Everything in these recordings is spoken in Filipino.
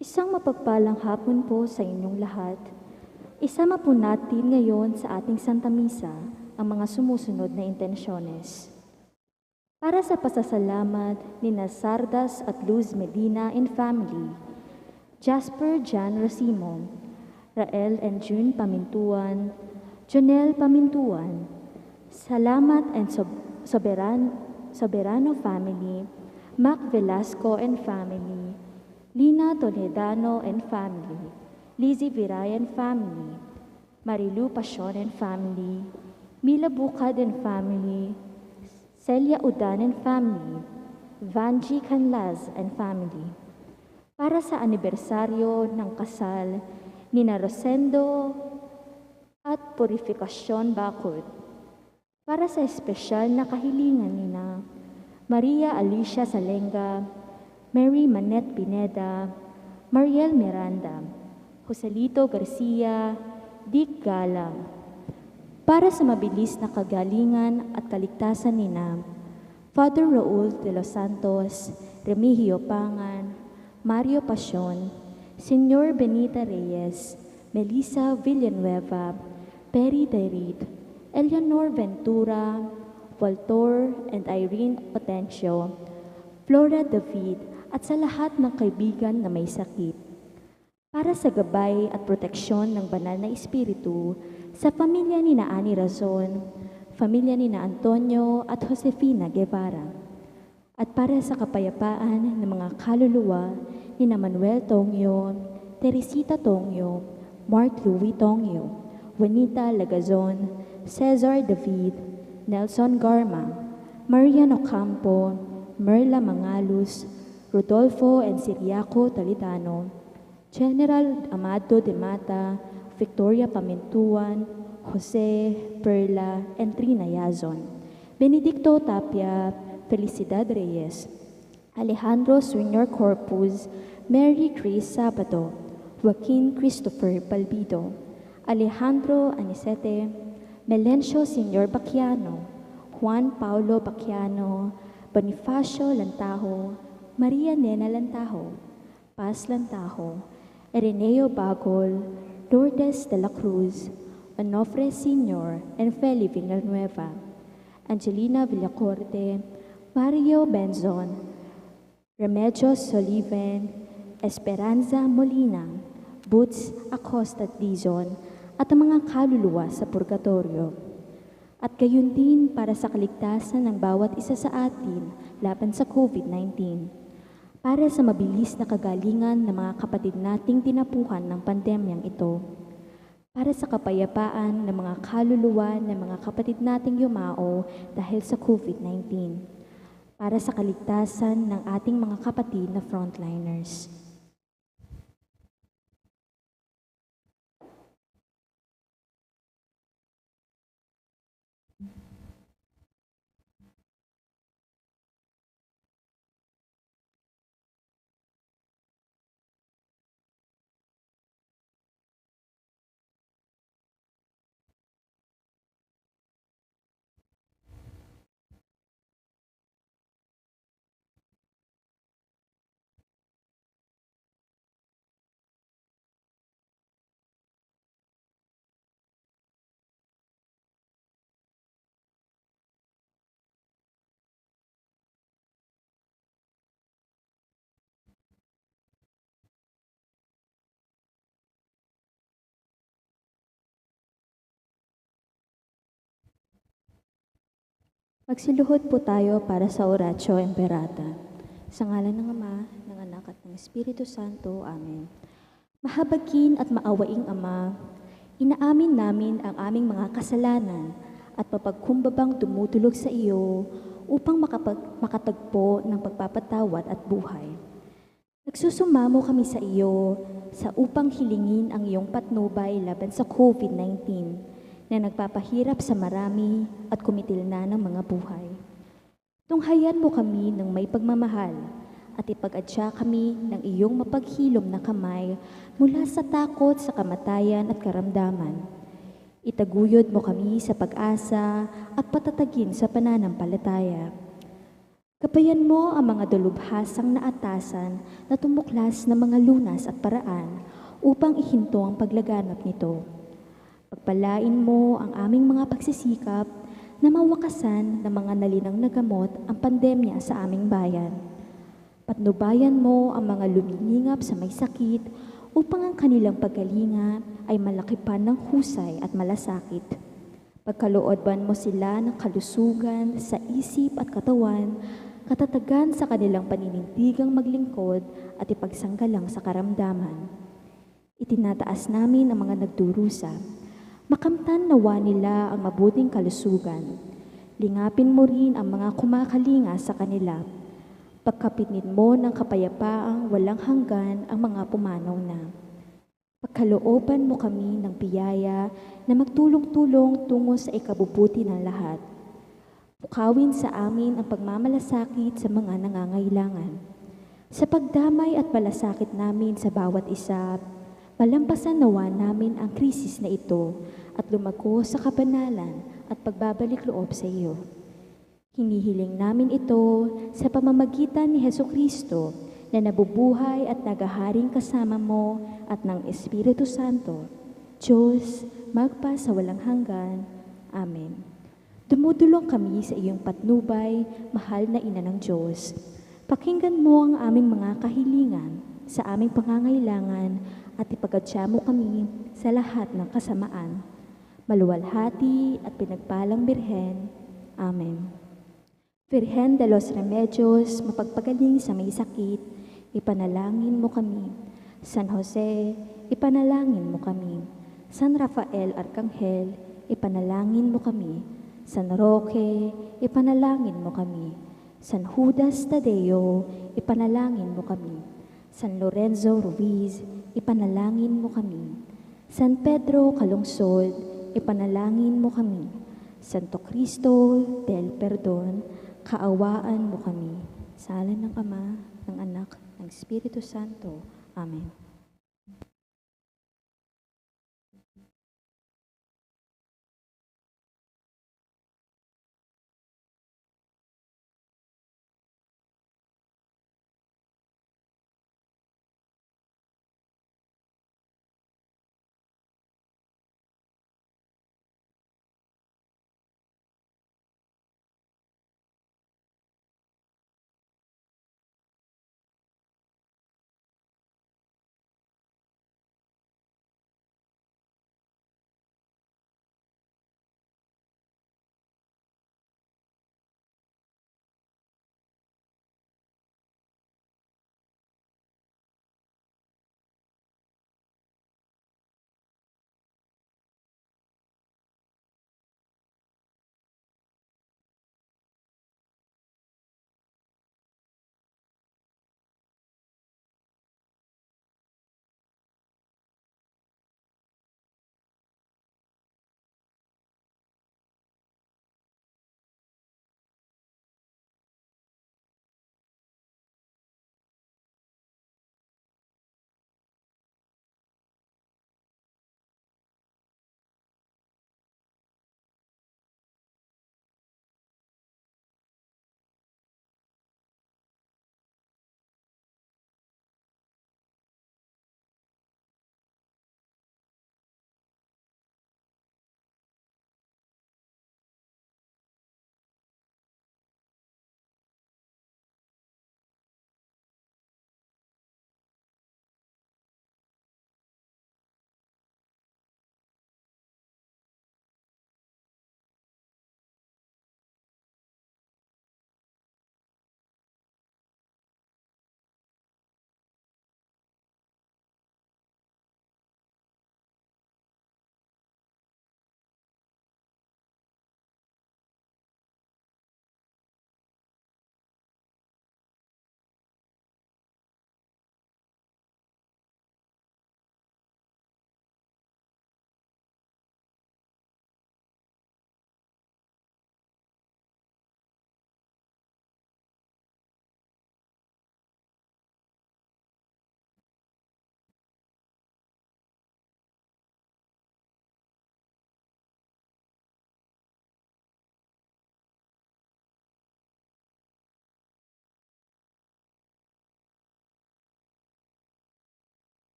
Isang mapagpalang hapon po sa inyong lahat. Isama po natin ngayon sa ating Santa Misa ang mga sumusunod na intensyones. Para sa pasasalamat ni Sardas at Luz Medina and family, Jasper Jan Racimo, Rael and June Pamintuan, Jonel Pamintuan, Salamat and Soberano family, Mac Velasco and family, Lina Toledano and family, Lizzie Virayan family, Marilu Pasion and family, Mila Bukad and family, Celia Udan and family, Vanji Canlaz and family. Para sa anibersaryo ng kasal ni Rosendo at Purifikasyon Bakod. Para sa espesyal na kahilingan ni Maria Alicia Salenga, Mary Manette Pineda, Mariel Miranda, Joselito Garcia, Dick Galang. Para sa mabilis na kagalingan at kaligtasan ni Father Raul de los Santos, Remigio Pangan, Mario Pasion, Senyor Benita Reyes, Melissa Villanueva, Perry Dairit, Eleanor Ventura, Waltor and Irene Potencio, Flora David, at sa lahat ng kaibigan na may sakit. Para sa gabay at proteksyon ng banal na espiritu sa pamilya ni Ani Razon, pamilya ni Antonio at Josefina Guevara. At para sa kapayapaan ng mga kaluluwa ni Manuel Tongyo, Teresita Tongyo, Mark Louis Tongyo, Juanita Lagazon, Cesar David, Nelson Garma, Marian Ocampo, Merla Mangalus, Rodolfo and Siriaco Talitano, General Amado de Mata, Victoria Pamintuan, Jose, Perla, and Trina Yazon, Benedicto Tapia, Felicidad Reyes, Alejandro Sr. Corpus, Mary Grace Sabato, Joaquin Christopher Palbido, Alejandro Anicete, Melencio Sr. Bacchiano, Juan Paulo Bacchiano, Bonifacio Lantajo, Maria Nena Lantajo, Paz Lantajo, Ireneo Bagol, Lourdes de la Cruz, Onofre Sr. and Feli Villanueva, Angelina Villacorte, Mario Benzon, Remedios Soliven, Esperanza Molina, Boots Acosta Dizon, at ang mga kaluluwa sa purgatorio. At gayon din para sa kaligtasan ng bawat isa sa atin laban sa COVID-19. Para sa mabilis na kagalingan ng mga kapatid nating tinapuhan ng pandemyang ito. Para sa kapayapaan ng mga kaluluwa ng mga kapatid nating yumao dahil sa COVID-19. Para sa kaligtasan ng ating mga kapatid na frontliners. Magsiluhod po tayo para sa Oratio Imperata. Sa ngalan ng Ama, ng Anak at ng Espiritu Santo. Amen. Mahabagin at maawaing Ama, inaamin namin ang aming mga kasalanan at mapagkumbabang tumutulog sa iyo upang makatagpo ng pagpapatawad at buhay. Nagsusumamo kami sa iyo sa upang hilingin ang iyong patnubay laban sa COVID-19 na nagpapahirap sa marami at kumitil na ng mga buhay. Tunghayan mo kami ng may pagmamahal at ipag-adya kami ng iyong mapaghilom na kamay mula sa takot sa kamatayan at karamdaman. Itaguyod mo kami sa pag-asa at patatagin sa pananampalataya. Gabayan mo ang mga dalubhasang na atasan na tumuklas ng mga lunas at paraan upang ihinto ang paglaganap nito. Pagpalain mo ang aming mga pagsisikap na mawakasan ng mga nalinang nagamot ang pandemya sa aming bayan. Patnubayan mo ang mga lumilingap sa may sakit upang ang kanilang paggalinga ay malaki pa ng husay at malasakit. Pagkalooban mo sila ng kalusugan sa isip at katawan, katatagan sa kanilang paninindigang maglingkod at ipagsanggalang sa karamdaman. Itinataas namin ang mga nagdurusa. Makamtan nawa nila ang mabuting kalusugan. Lingapin mo rin ang mga kumakalinga sa kanila. Pagkapitin mo ng kapayapaang walang hanggan ang mga pumanaw na. Pagkalooban mo kami ng biyaya na magtulong-tulong tungo sa ikabubuti ng lahat. Pukawin sa amin ang pagmamalasakit sa mga nangangailangan. Sa pagdamay at malasakit namin sa bawat isa, malampasan nawa namin ang krisis na ito at lumago sa kabanalan at pagbabalik loob sa iyo. Hinihiling namin ito sa pamamagitan ni Hesukristo na nabubuhay at nagaharing kasama mo at ng Espiritu Santo, Diyos, magpa sa walang hanggan. Amen. Dumudulong kami sa iyong patnubay, mahal na Ina ng Diyos. Pakinggan mo ang aming mga kahilingan sa aming pangangailangan at ipagadya mo kami sa lahat ng kasamaan. Maluwalhati at pinagpalang Birhen. Amen. Virgen de los Remedios, mapagpagaling sa may sakit, ipanalangin mo kami. San Jose, ipanalangin mo kami. San Rafael Arcangel, ipanalangin mo kami. San Roque, ipanalangin mo kami. San Judas Tadeo, ipanalangin mo kami. San Lorenzo Ruiz, ipanalangin mo kami. San Pedro Calungsod, ipanalangin mo kami. Santo Cristo del Perdon, kaawaan mo kami. Sa ngalan ng Ama, ng Anak, ng Espiritu Santo. Amen.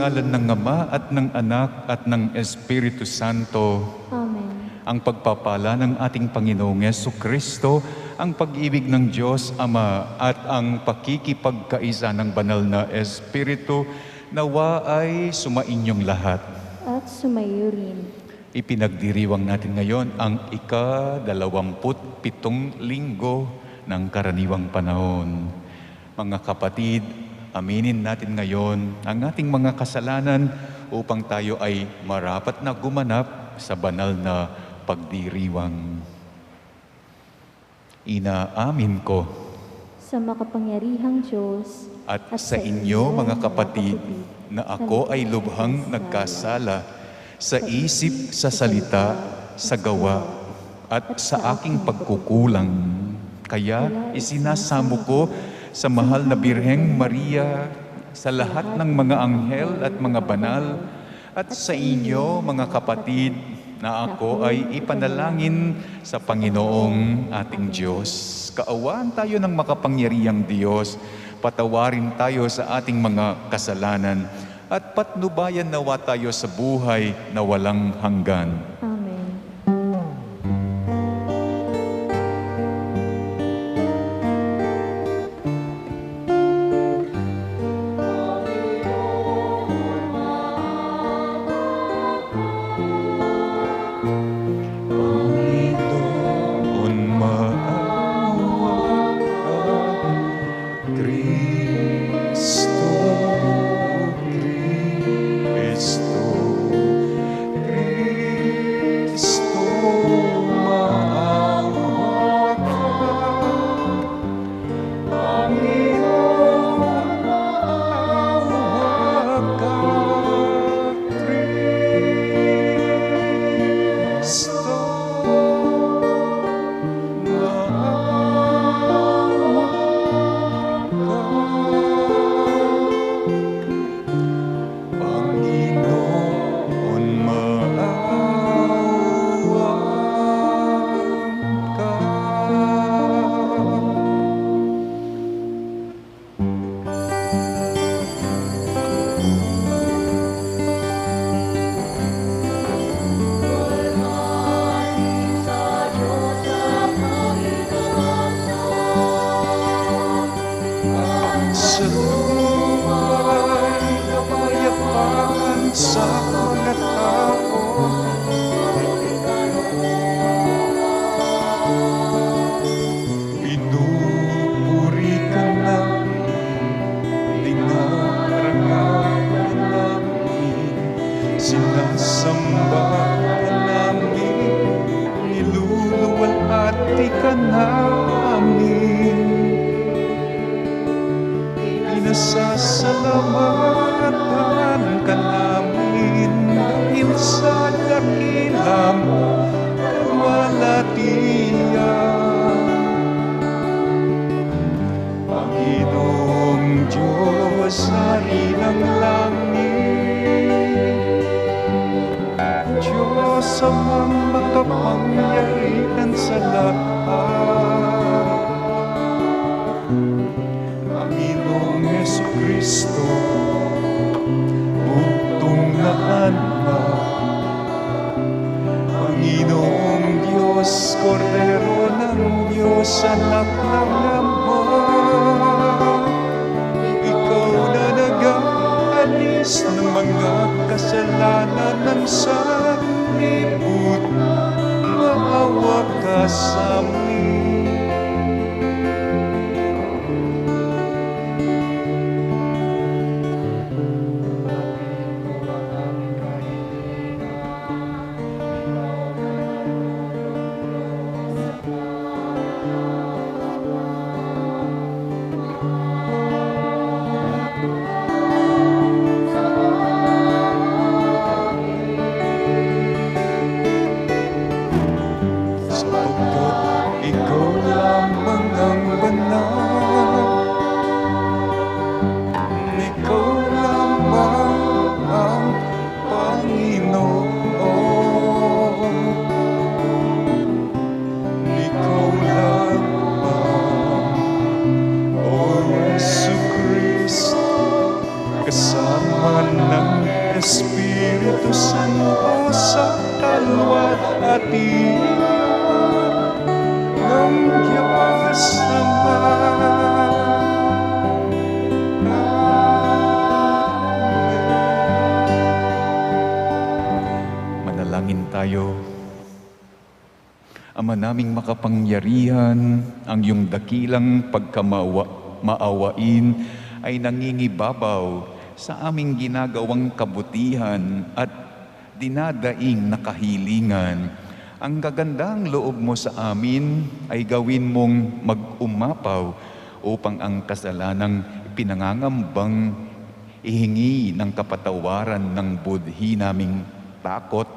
ngalan ng Ama at ng Anak at ng Espiritu Santo. Amen. Ang pagpapala ng ating Panginoong Jesucristo, ang pag-ibig ng Diyos Ama at ang pakikipagkaisa ng banal na Espiritu nawa ay sumainyong lahat. At sumayo rin. Ipinagdiriwang natin ngayon ang ika-27 linggo ng karaniwang panahon. Mga kapatid, aminin natin ngayon ang ating mga kasalanan upang tayo ay marapat na gumanap sa banal na pagdiriwang. Inaamin ko Sa makapangyarihang Diyos at sa inyo mga kapatid na ako ay lubhang nagkasala sa isip, sa salita, sa gawa at sa aking pagkukulang. Kaya isinasamo ko sa mahal na Birheng Maria, sa lahat ng mga anghel at mga banal, at sa inyo mga kapatid na ako ay ipanalangin sa Panginoong ating Diyos. Kaawaan tayo ng makapangyarihang Diyos, patawarin tayo sa ating mga kasalanan, at patnubayan nawa tayo sa buhay na walang hanggan. Amen. Panginoon, maawa ka. Kristo, Kristo, Kristo, maawa ka. Panginoon, maawa ka. Kristo, Panginoon, maawa ka. Sa lumay, kapayapaan sa mga tao. Pinupuri ka namin, dinarangal ka namin, sinasamba ka namin, niluluwalhati ka namin. ng Ama. Ikaw na nag-aalis ng mga kasalanan ng sanlibutan, maawa ka sa amin. Sapagkat ikaw lamang ang banal, ikaw lamang ang Panginoon, ikaw lamang, O Jesucristo, kasama ng Espiritu Santo sa kalwat-atian ng Diyos Ama. Manalangin tayo. Ama naming makapangyarihan, ang iyong dakilang pagkamaawain ay nangingibabaw sa aming ginagawang kabutihan at dinadaing na kahilingan. Ang gagandang loob mo sa amin ay gawin mong mag-umapaw upang ang kasalanang pinangangambang ihingi ng kapatawaran ng budhi naming takot,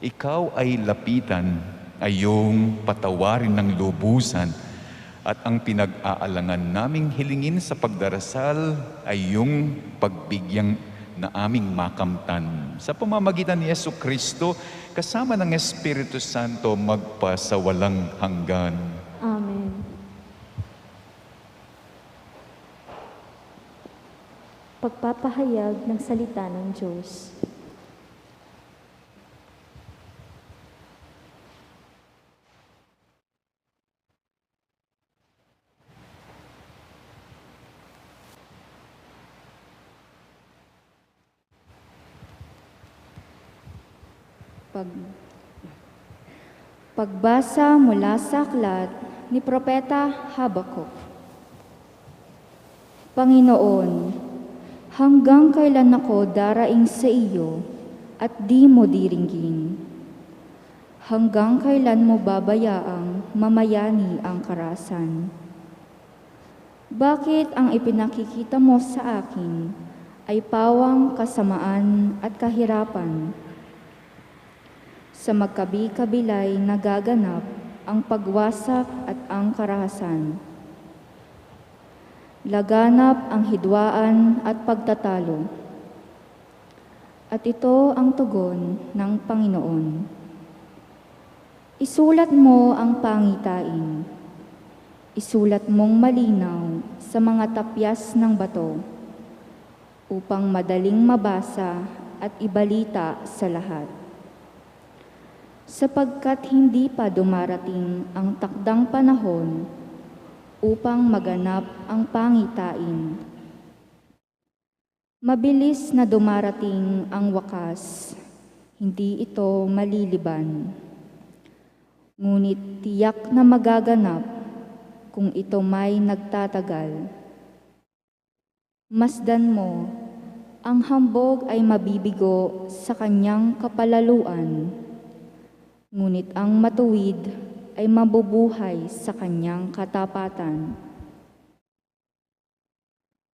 ikaw ay lapitan, ay iyong patawarin ng lubusan, at ang pinag-aalangan naming hilingin sa pagdarasal ay iyong pagbigyang na aming makamtan. Sa pamamagitan ni Jesucristo, kasama ng Espiritu Santo, magpa sa walang hanggan. Amen. Pagpapahayag ng salita ng Diyos. Pagbasa mula sa aklat ni Propeta Habakuk. Panginoon, hanggang kailan ako daraing sa iyo at di mo diringgin? Hanggang kailan mo babayaang mamayani ang karasan? Bakit ang ipinakikita mo sa akin ay pawang kasamaan at kahirapan? Sa magkabi-kabilay nagaganap ang pagwasak at ang karahasan. Laganap ang hidwaan at pagtatalo. At ito ang tugon ng Panginoon. Isulat mo ang pangitain. Isulat mong malinaw sa mga tapyas ng bato upang madaling mabasa at ibalita sa lahat. Sapagkat hindi pa dumarating ang takdang panahon upang maganap ang pangitain. Mabilis na dumarating ang wakas, hindi ito maliliban. Ngunit tiyak na magaganap kung ito may nagtatagal. Masdan mo, ang hambog ay mabibigo sa kanyang kapalaluan, ngunit ang matuwid ay mabubuhay sa kanyang katapatan.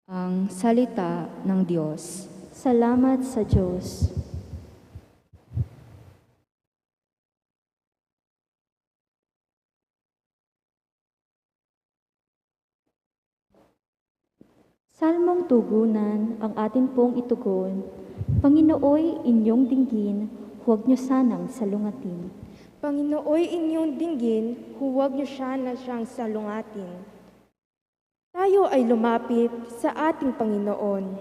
Ang salita ng Diyos. Salamat sa Diyos. Salmong tugunan ang atin pong itugon. Panginooy inyong dinggin, huwag niyo sanang salungatin. Panginooy inyong dinggin, huwag niyo sana siyang salungatin. Tayo ay lumapit sa ating Panginoon.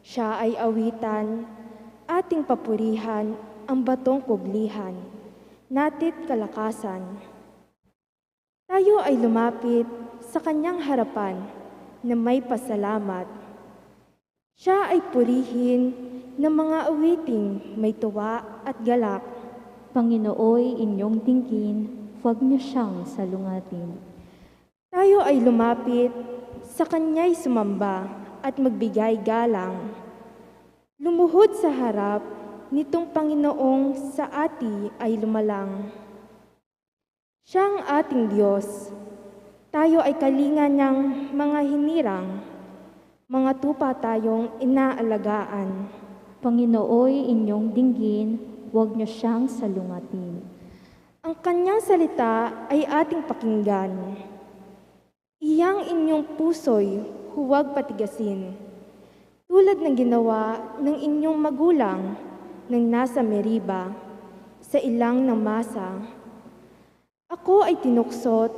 Siya ay awitan, ating papurihan, ang batong kublihan, natit kalakasan. Tayo ay lumapit sa kanyang harapan na may pasalamat. Siya ay purihin ng mga awiting may tuwa at galak. Panginooy inyong tingin, huwag niyo siyang salungatin. Tayo ay lumapit sa kanya'y sumamba at magbigay galang. Lumuhod sa harap nitong Panginoong sa ati ay lumalang. Siya ang ating Diyos. Tayo ay kalinga niyang mga hinirang. Mga tupa tayong inaalagaan. Panginooy inyong dinggin, huwag niyo siyang salungatin. Ang kanyang salita ay ating pakinggan. Iyang inyong puso'y huwag patigasin. Tulad ng ginawa ng inyong magulang nang nasa Meriba, sa ilang ng masa. Ako ay tinuksot,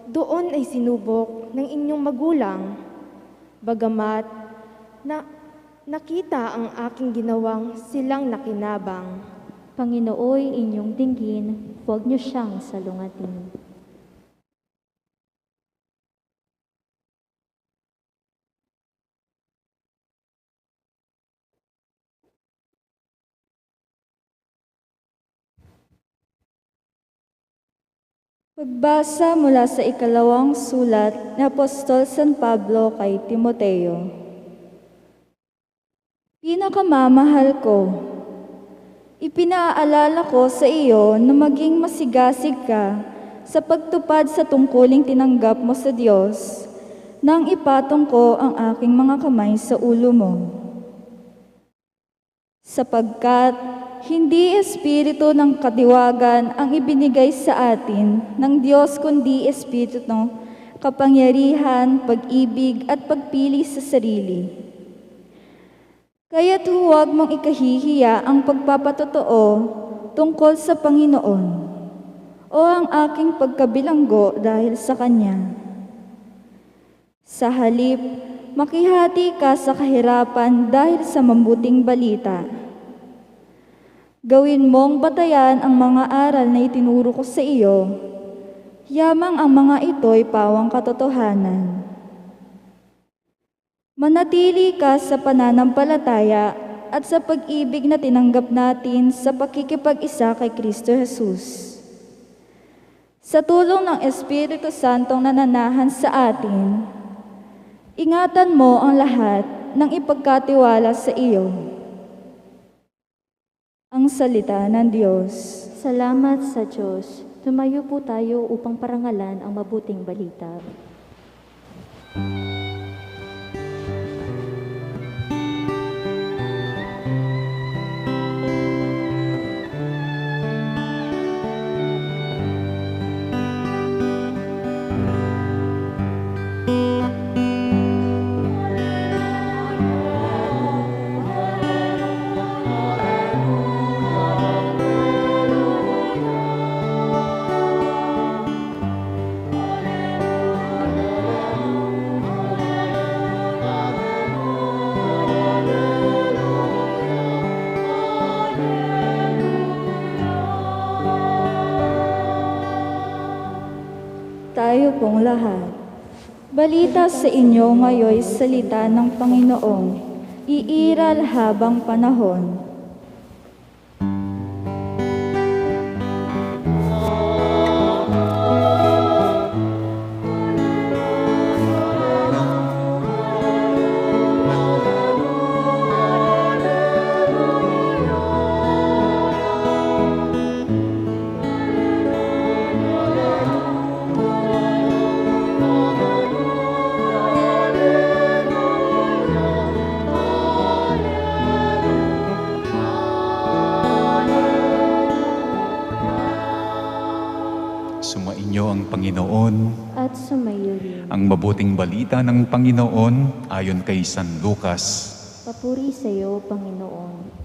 doon ay sinubok ng inyong magulang. Bagamat nakita ang aking ginawang silang nakinabang. Panginooy inyong dinggin, huwag niyo siyang salungatin. Pagbasa mula sa ikalawang sulat ni Apostol San Pablo kay Timoteo. Pinakamamahal ko, ipinaalala ko sa iyo na maging masigasig ka sa pagtupad sa tungkuling tinanggap mo sa Diyos nang ipatong ko ang aking mga kamay sa ulo mo. Sapagkat hindi espiritu ng katiwagan ang ibinigay sa atin ng Diyos, kundi espiritu ng kapangyarihan, pag-ibig at pagpili sa sarili. Kaya't huwag mong ikahihiya ang pagpapatotoo tungkol sa Panginoon o ang aking pagkabilanggo dahil sa Kanya. Sa halip, makihati ka sa kahirapan dahil sa mabuting balita. Gawin mong batayan ang mga aral na itinuro ko sa iyo, yamang ang mga ito'y pawang katotohanan. Manatili ka sa pananampalataya at sa pag-ibig na tinanggap natin sa pakikipag-isa kay Kristo Jesus. Sa tulong ng Espiritu Santong nananahan sa atin, ingatan mo ang lahat ng ipagkatiwala sa iyo. Ang salita ng Diyos. Salamat sa Diyos. Tumayo po tayo upang parangalan ang mabuting balita. Tayo pong lahat. Balita sa inyo ngayoy salita ng Panginoong, iiral habang panahon. Sumainyo ang Panginoon. At sumayo rin. Ang mabuting balita ng Panginoon ayon kay San Lucas. Papuri sa iyo, Panginoon.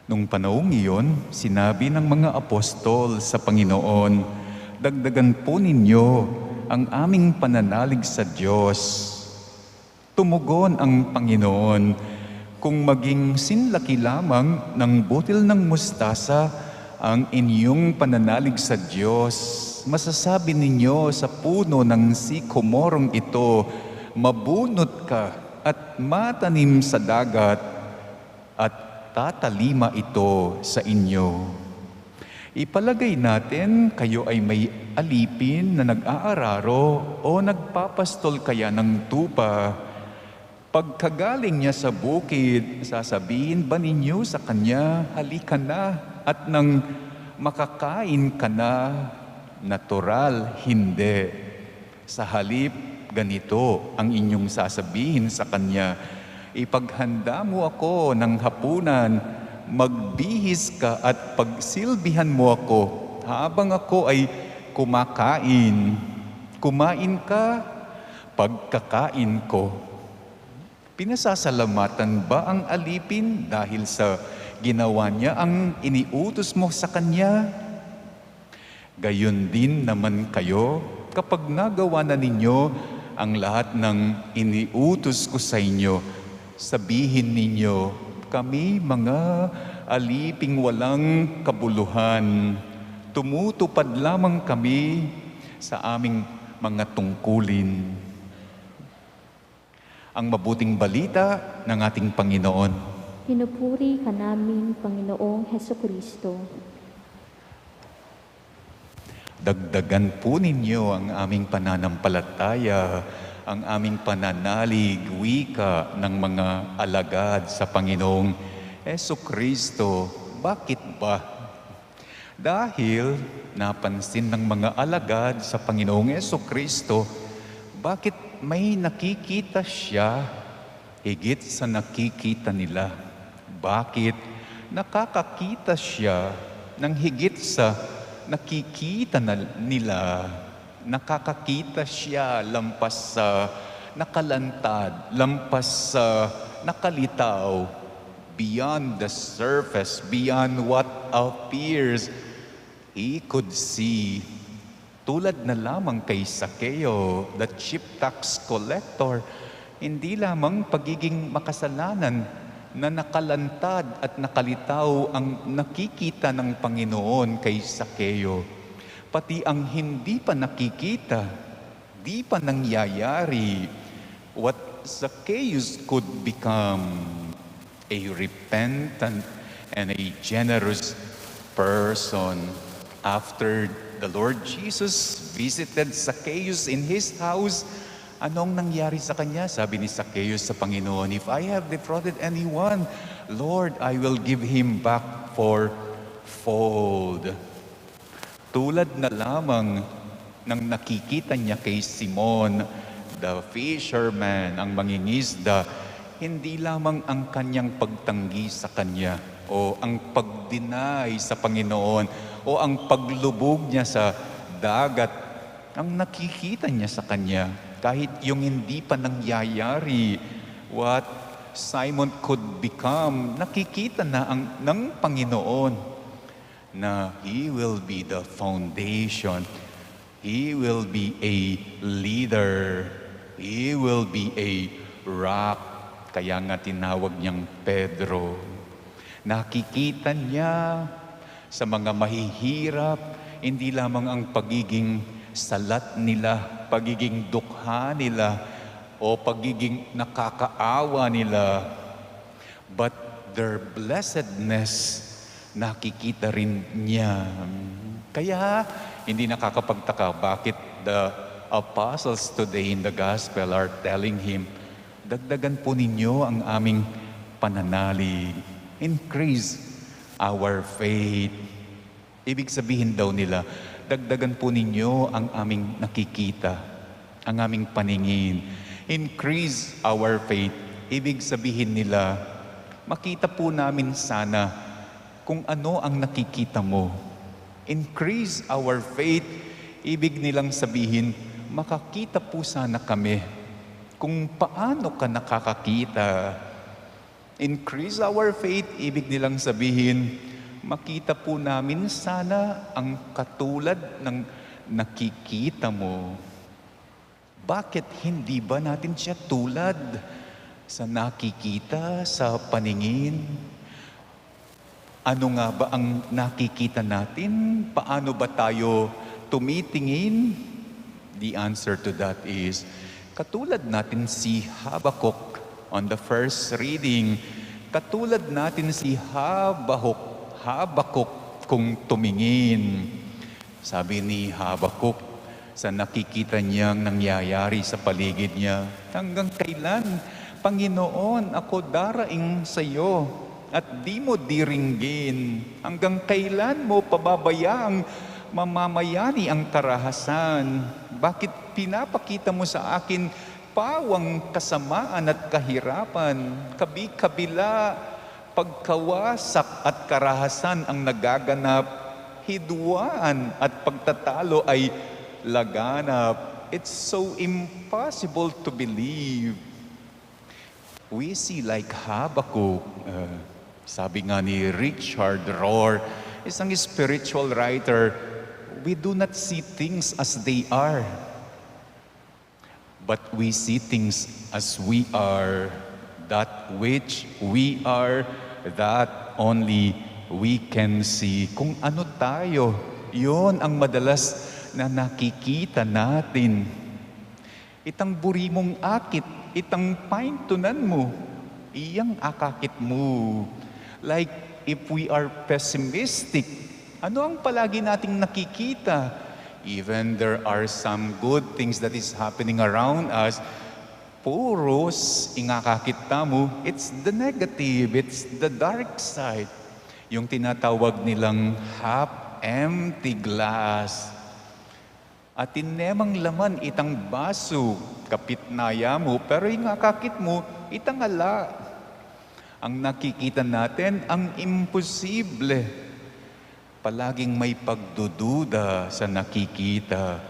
Nung panahong iyon, sinabi ng mga apostol sa Panginoon, "Dagdagan po ninyo ang aming pananalig sa Diyos." Tumugon ang Panginoon, "Kung maging sinlaki lamang ng butil ng mustasa ang inyong pananalig sa Diyos, masasabi ninyo sa puno ng sikomorong ito, mabunot ka at matanim sa dagat, at tatalima ito sa inyo." Ipalagay natin kayo ay may alipin na nag-aararo o nagpapastol kaya ng tupa. Pagkagaling niya sa bukid, sasabihin ba ninyo sa kanya, "Halika na," at nang makakain ka na? Natural, hindi. Sa halip, ganito ang inyong sasabihin sa kanya, "Ipaghanda mo ako ng hapunan, magbihis ka at pagsilbihan mo ako habang ako ay kumakain. Kumain ka, pagkakain ko." Pinasasalamatan ba ang alipin dahil sa ginawa niya ang iniutos mo sa kanya? Gayon din naman kayo, kapag nagawa na ninyo ang lahat ng iniutos ko sa inyo, sabihin ninyo, "Kami mga aliping walang kabuluhan, tumutupad lamang kami sa aming mga tungkulin." Ang mabuting balita ng ating Panginoon. Pinupuri ka namin, Panginoong Hesukristo. Dagdagan po ninyo ang aming pananampalataya, ang aming pananalig, wika ng mga alagad sa Panginoong Hesukristo. Bakit ba? Dahil napansin ng mga alagad sa Panginoong Hesukristo, bakit may nakikita siya higit sa nakikita nila? Bakit nakakakita siya ng higit sa nakikita nila? Nakakakita siya lampas sa nakalantad, lampas sa nakalitaw, beyond the surface, beyond what appears. He could see. Tulad na lamang kay Sakeo, the chief tax collector, hindi lamang pagiging makasalanan na nakalantad at nakalitaw ang nakikita ng Panginoon kay Sakeo. Pati ang hindi pa nakikita, di pa nangyayari, what Zacchaeus could become, a repentant and a generous person. After the Lord Jesus visited Zacchaeus in his house, anong nangyari sa kanya? Sabi ni Zacchaeus sa Panginoon, "If I have defrauded anyone, Lord, I will give him back fourfold." Tulad na lamang ng nakikita niya kay Simon, the fisherman, ang mangingisda, hindi lamang ang kanyang pagtanggi sa kanya o ang pag-deny sa Panginoon o ang paglubog niya sa dagat, ang nakikita niya sa kanya. Kahit yung hindi pa nangyayari, what Simon could become, nakikita na ng Panginoon na He will be the foundation. He will be a leader. He will be a rock. Kaya nga tinawag niyang Pedro. Nakikita niya sa mga mahihirap, hindi lamang ang pagiging salat nila, pagiging dukha nila, o pagiging nakakaawa nila, but their blessedness, nakikita rin niya. Kaya hindi nakakapagtaka bakit the apostles today in the gospel are telling him, "Dagdagan po ninyo ang aming pananalig. Increase our faith." Ibig sabihin daw nila, dagdagan po ninyo ang aming nakikita, ang aming paningin. Increase our faith. Ibig sabihin nila, makita po namin sana kung ano ang nakikita mo. Increase our faith. Ibig nilang sabihin, makakita po sana kami kung paano ka nakakakita. Increase our faith, ibig nilang sabihin, makita po namin sana ang katulad ng nakikita mo. Bakit hindi ba natin siya tulad sa nakikita, sa paningin? Ano nga ba ang nakikita natin? Paano ba tayo tumitingin? The answer to that is, katulad natin si Habakuk on the first reading, katulad natin si Habakuk kung tumingin. Sabi ni Habakuk, sa nakikita niyang nangyayari sa paligid niya, hanggang kailan, Panginoon, ako daraing sa iyo at di mo diringgin? Hanggang kailan mo pababayaang mamamayani ang karahasan? Bakit pinapakita mo sa akin pawang kasamaan at kahirapan? Kabi-kabila, pagkawasak at karahasan ang nagaganap, hidwaan at pagtatalo ay laganap. It's so impossible to believe. We see like Habakuk, sabi nga ni Richard Rohr, isang spiritual writer, we do not see things as they are, but we see things as we are. That which we are, that only we can see. Kung ano tayo, yun ang madalas na nakikita natin. Itang buri mong akit, itang paintunan mo, iyang akakit mo. Like if we are pessimistic, ano ang palagi nating nakikita? Even there are some good things that is happening around us, puros ingakakita mo, it's the negative, it's the dark side. Yung tinatawag nilang half-empty glass. At tinemang laman itang baso, kapit naya mo, pero yung akakit mo, itang ala. Ang nakikita natin, ang imposible. Palaging may pagdududa sa nakikita.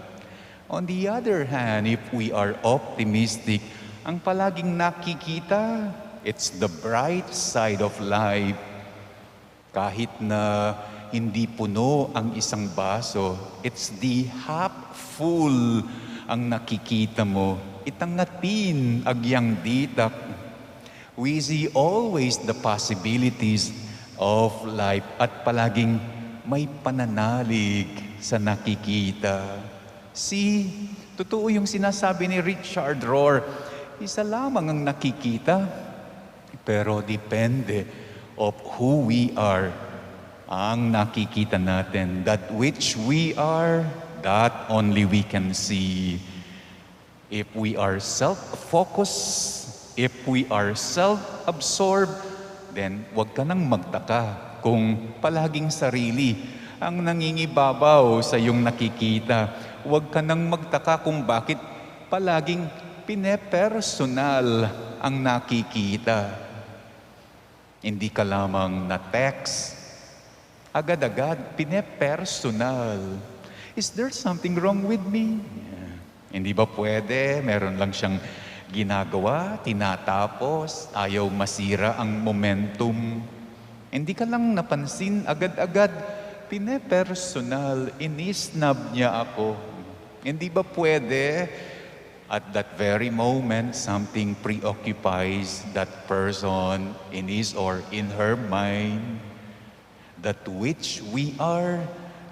On the other hand, if we are optimistic, ang palaging nakikita, it's the bright side of life. Kahit na hindi puno ang isang baso, it's the half full ang nakikita mo. Itangatin agyang ditak. We see always the possibilities of life at palaging may pananalig sa nakikita. See, totoo yung sinasabi ni Richard Rohr, isa lamang ang nakikita, pero depende of who we are ang nakikita natin. That which we are, that only we can see. If we are self-focused, if we are self-absorbed, then huwag ka nang magtaka kung palaging sarili ang nangingibabaw sa iyong nakikita. Huwag ka nang magtaka kung bakit palaging pinepersonal ang nakikita. Hindi ka lamang na-text, agad-agad pinepersonal. Is there something wrong with me? Hindi ba pwede? Meron lang siyang ginagawa, tinatapos, ayaw masira ang momentum. Hindi ka lang napansin, agad-agad pinepersonal, inisnab niya ako. Hindi ba pwede? At that very moment, something preoccupies that person in his or in her mind. That which we are,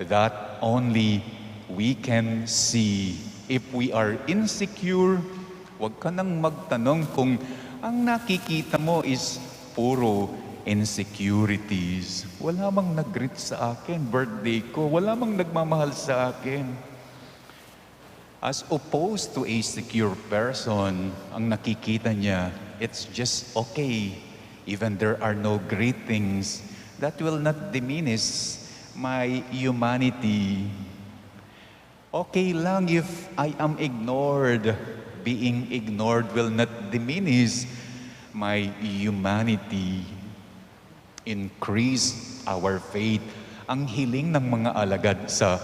that only we can see. If we are insecure, huwag ka nang magtanong kung ang nakikita mo is puro insecurities. Wala mang nag-greet sa akin, birthday ko. Wala mang nagmamahal sa akin. As opposed to a secure person, ang nakikita niya, it's just okay. Even there are no greetings, that will not diminish my humanity. Okay lang if I am ignored. Being ignored will not diminish my humanity. Increase our faith. Ang hiling ng mga alagad sa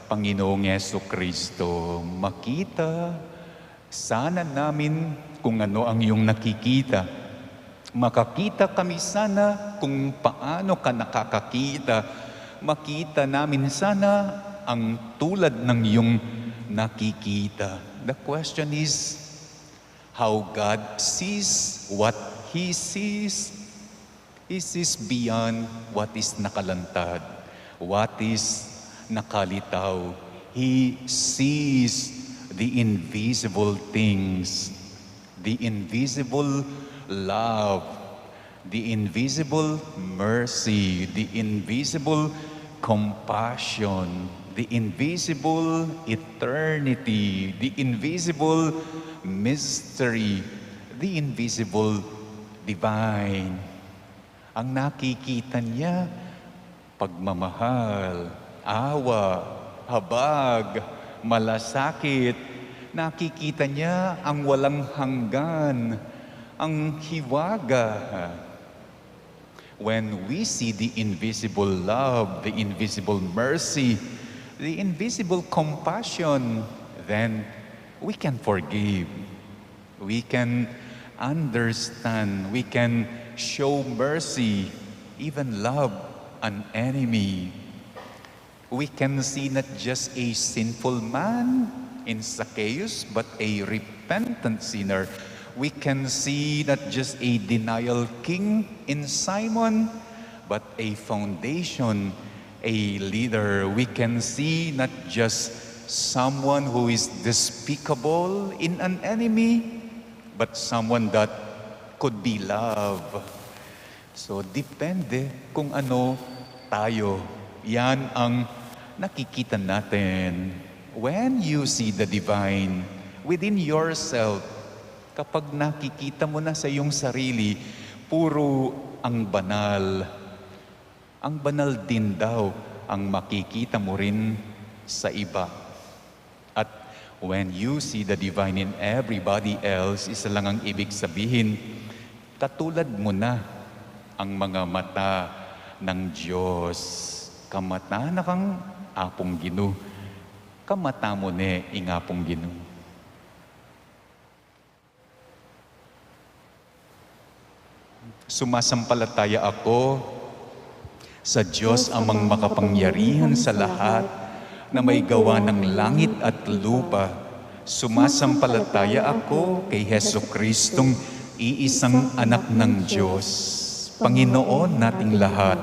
Panginoong Jesucristo, makita sana namin kung ano ang iyong nakikita. Makakita kami sana kung paano ka nakakakita. Makita namin sana ang tulad ng iyong nakikita. The question is, how God sees what He sees. He sees beyond what is nakalantad, what is nakalitaw. He sees the invisible things, the invisible love, the invisible mercy, the invisible compassion, the invisible eternity, the invisible mystery, the invisible divine. Ang nakikita niya, pagmamahal, awa, habag, malasakit. Nakikita niya ang walang hanggan, ang hiwaga. When we see the invisible love, the invisible mercy, the invisible compassion, then we can forgive. We can understand. We can show mercy, even love an enemy. We can see not just a sinful man in Zacchaeus, but a repentant sinner. We can see not just a denial king in Simon, but a foundation, a leader. We can see not just someone who is despicable in an enemy, but someone that could be love. So, depende kung ano tayo. Yan ang nakikita natin. When you see the divine within yourself, kapag nakikita mo na sa iyong sarili, puro ang banal. Ang banal din daw ang makikita mo rin sa iba. At when you see the divine in everybody else, isa lang ang ibig sabihin, katulad mo na ang mga mata ng Diyos. Kamata na kang apong Ginoo. Kamata mo ne ingapong Ginoo. Sumasampalataya ako sa Diyos amang makapangyarihan sa lahat na may gawa ng langit at lupa. Sumasampalataya ako kay Hesus Kristong iisang anak ng Diyos, Panginoon nating lahat.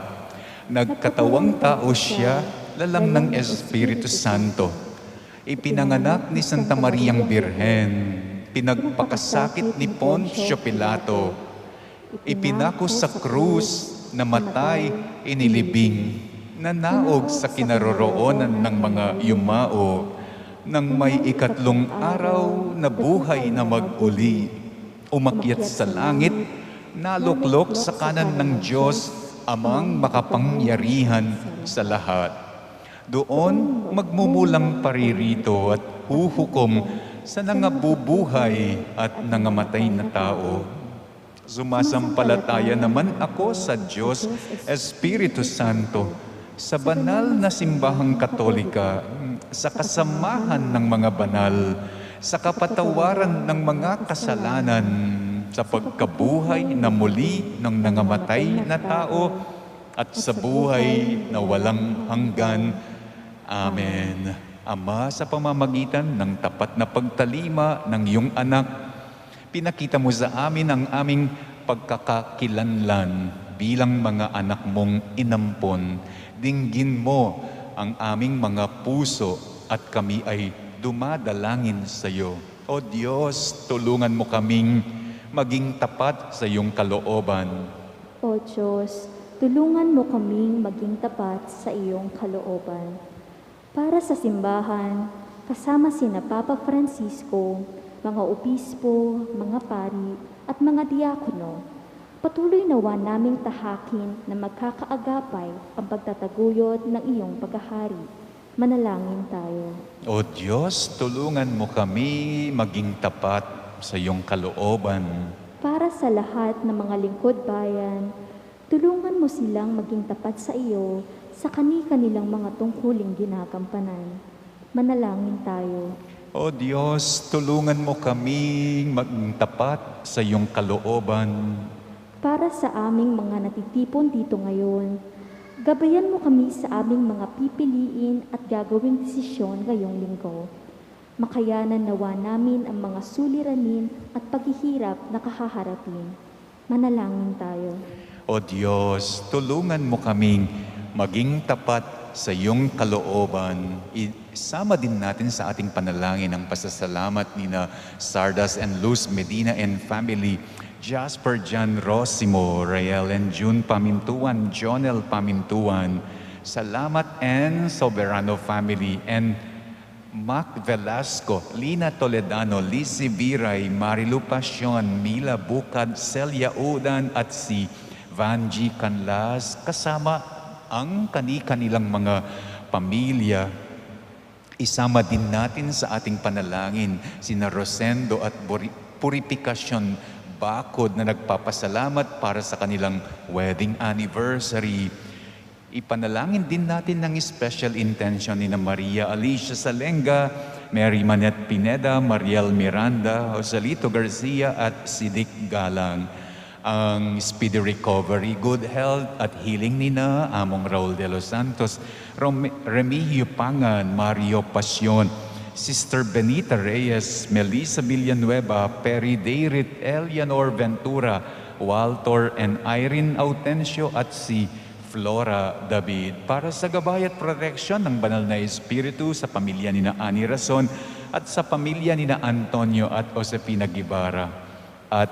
Nagkatawang tao siya, lalang ng Espiritu Santo. Ipinanganak ni Santa Mariang Birhen, pinagpakasakit ni Poncio Pilato, ipinako sa krus, namatay, inilibing, nanaog sa kinaroroonan ng mga yumao, nang may ikatlong araw na buhay na mag-uli, umakyat sa langit, naluklok sa kanan ng Diyos, amang makapangyarihan sa lahat. Doon magmumulang paririto at huhukom sa nangabubuhay at nangamatay na tao. Sumasampalataya naman ako sa Diyos, Espiritu Santo, sa banal na simbahang Katolika, sa kasamahan ng mga banal, sa kapatawaran ng mga kasalanan, sa pagkabuhay na muli ng nangamatay na tao, at sa buhay na walang hanggan. Amen. Ama, sa pamamagitan ng tapat na pagtalima ng iyong anak, pinakita mo sa amin ang aming pagkakakilanlan bilang mga anak mong inampon. Dinggin mo ang aming mga puso at kami ay dumadalangin sa iyo. O Diyos, tulungan mo kaming maging tapat sa iyong kalooban. O Diyos, tulungan mo kaming maging tapat sa iyong kalooban. Para sa simbahan, kasama sina Papa Francisco, mga obispo, mga pari, at mga diakono, patuloy nawa naming tahakin na magkakaagapay ang pagtataguyod ng iyong paghahari. Manalangin tayo. O Diyos, tulungan mo kami maging tapat sa iyong kalooban. Para sa lahat ng mga lingkod bayan, tulungan mo silang maging tapat sa iyo sa kani-kanilang mga tungkuling ginagampanan. Manalangin tayo. O Diyos, tulungan mo kami maging tapat sa iyong kalooban. para sa aming mga natitipon dito ngayon. Gabayan mo kami sa aming mga pipiliin at gagawing desisyon ngayong linggo. Makayanan nawa namin ang mga suliranin at paghihirap na kahaharapin. Manalangin tayo. O Diyos, tulungan mo kaming maging tapat sa iyong kalooban. Isama din natin sa ating panalangin ang pasasalamat ni na Sardas and Luz Medina and family, Jasper Jan Rosimo, Rael and June Pamintuan, Jonel Pamintuan, Salamat and Soberano family, and Mac Velasco, Lina Toledano, Lizzie Biray, Marilu Pasyon, Mila Bukad, Celia Udan at si Vanji Canlas, kasama ang kani-kanilang mga pamilya. Isama din natin sa ating panalangin sina Rosendo at Purificacion Bakod na nagpapasalamat para sa kanilang wedding anniversary. Ipanalangin din natin ng special intention ni na Maria Alicia Salenga, Mary Manette Pineda, Mariel Miranda, Joselito Garcia at Sidik Galang. Ang speedy recovery, good health at healing ni na Among Raul de los Santos, Remigio Pangan, Mario Pasyon, Sister Benita Reyes, Melissa Villanueva, Perry Deirit, Eleanor Ventura, Walter and Irene Autencio at si Flora David, para sa gabay at protection ng banal na Espiritu sa pamilya ni na Ani Rason at sa pamilya ni na Antonio at Josefina Guevara. At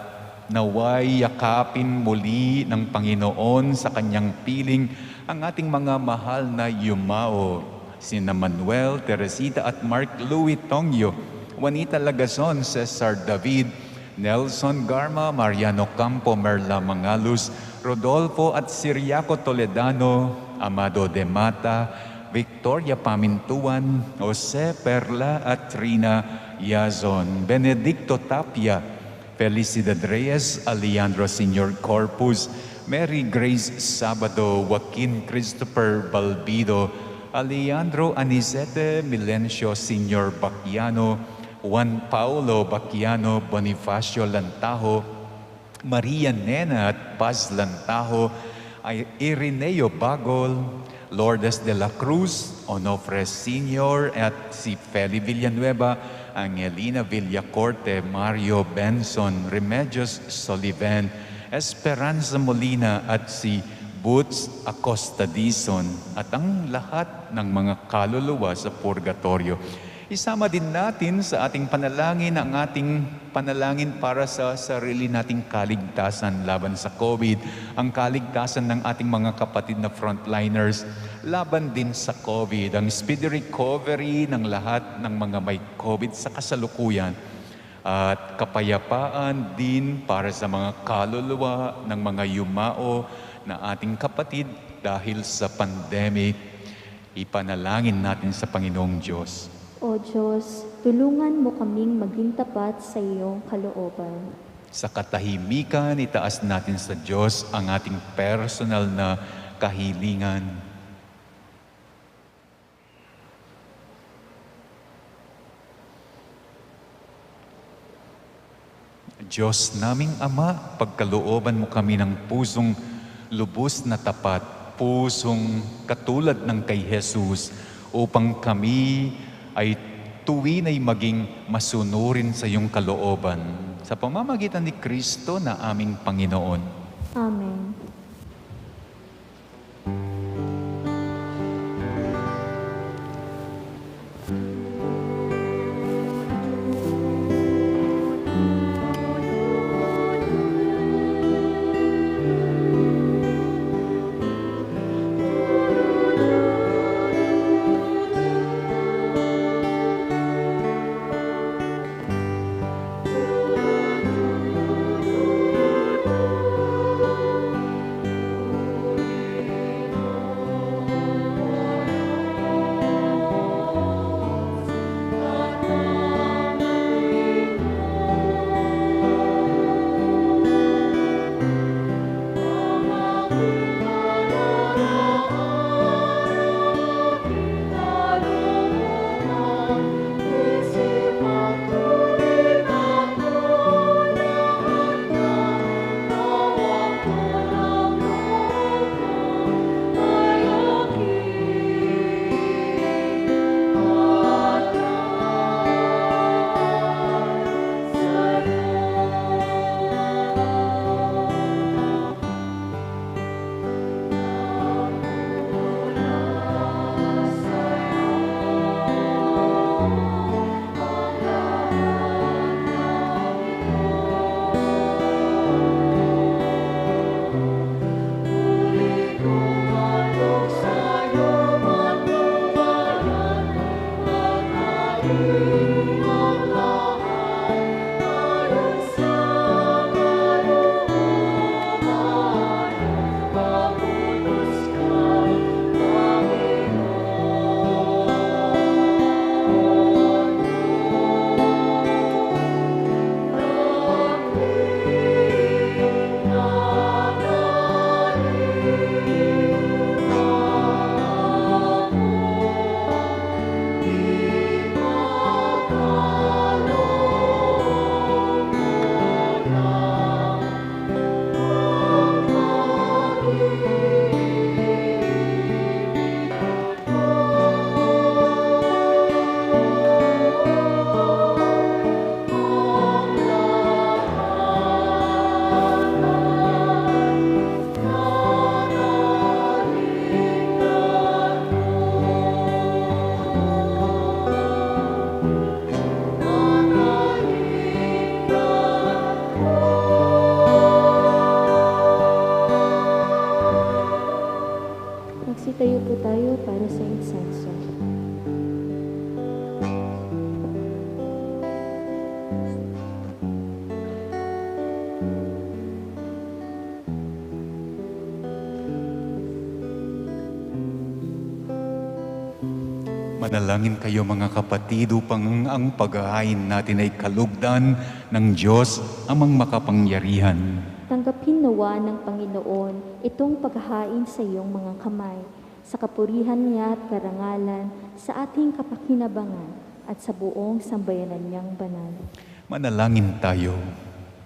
naway yakapin muli ng Panginoon sa kanyang piling ang ating mga mahal na yumao, sina Manuel, Teresita at Mark Louis Tongyo, Juanita Lagason, Cesar David, Nelson Garma, Mariano Campo, Merla Mangalus, Rodolfo at Siriaco Toledano, Amado de Mata, Victoria Pamintuan, Jose Perla at Trina Yazon, Benedicto Tapia, Felicidad Reyes, Alejandro Senior Corpus, Mary Grace Sabado, Joaquin Christopher Balbido, Alejandro Anicete Milencio Senior Bacchiano, Juan Paulo Bacchiano, Bonifacio Lantaho, Maria Nena at Paz Lantaho, Ireneo Bagol, Lourdes de la Cruz, Onofre Senior at si Feli Villanueva, Angelina Villacorte, Mario Benson, Remedios Soliven, Esperanza Molina at si Boots Acosta Dizon at ang lahat ng mga kaluluwa sa purgatorio. Isama din natin sa ating panalangin ang ating panalangin para sa sarili nating kaligtasan laban sa COVID, ang kaligtasan ng ating mga kapatid na frontliners laban din sa COVID, ang speedy recovery ng lahat ng mga may COVID sa kasalukuyan, at kapayapaan din para sa mga kaluluwa ng mga yumao na ating kapatid dahil sa pandemic. Ipanalangin natin sa Panginoong Diyos. O Diyos, tulungan mo kaming maging tapat sa iyong kalooban. Sa katahimikan, itaas natin sa Diyos ang ating personal na kahilingan. Diyos naming Ama, pagkalooban mo kami ng pusong lubos na tapat, pusong katulad ng kay Jesus, upang kami ay tuwin ay maging masunurin sa iyong kalooban sa pamamagitan ni Kristo na aming Panginoon. Amen. Manalangin kayo mga kapatid upang ang paghahain natin ay kalugdan ng Diyos amang makapangyarihan. Tanggapin nawa ng Panginoon itong paghahain sa iyong mga kamay, sa kapurihan niya at karangalan, sa ating kapakinabangan at sa buong sambayanan niyang banal. Manalangin tayo.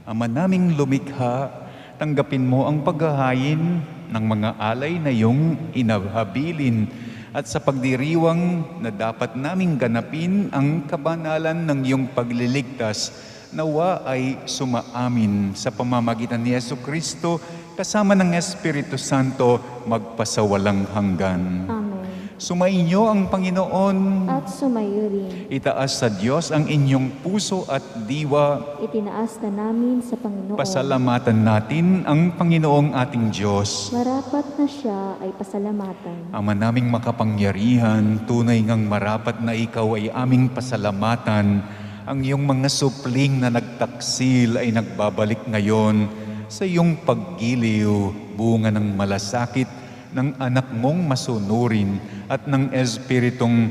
Ama naming lumikha, tanggapin mo ang paghahain ng mga alay na iyong inahabilin at sa pagdiriwang na dapat naming ganapin ang kabanalan ng iyong pagliligtas, nawa ay sumaamin sa pamamagitan ni Jesucristo kasama ng Espiritu Santo magpasawalang hanggan. Amen. Sumainyo ang Panginoon. At sumayo rin. Itaas sa Diyos ang inyong puso at diwa. Itinaas na namin sa Panginoon. Pasalamatan natin ang Panginoong ating Diyos. Marapat na siya ay pasalamatan. Ama naming makapangyarihan, tunay ngang marapat na ikaw ay aming pasalamatan. Ang iyong mga supling na nagtaksil ay nagbabalik ngayon sa iyong paggiliw, bunga ng malasakit ng anak mong masunurin at ng Espiritong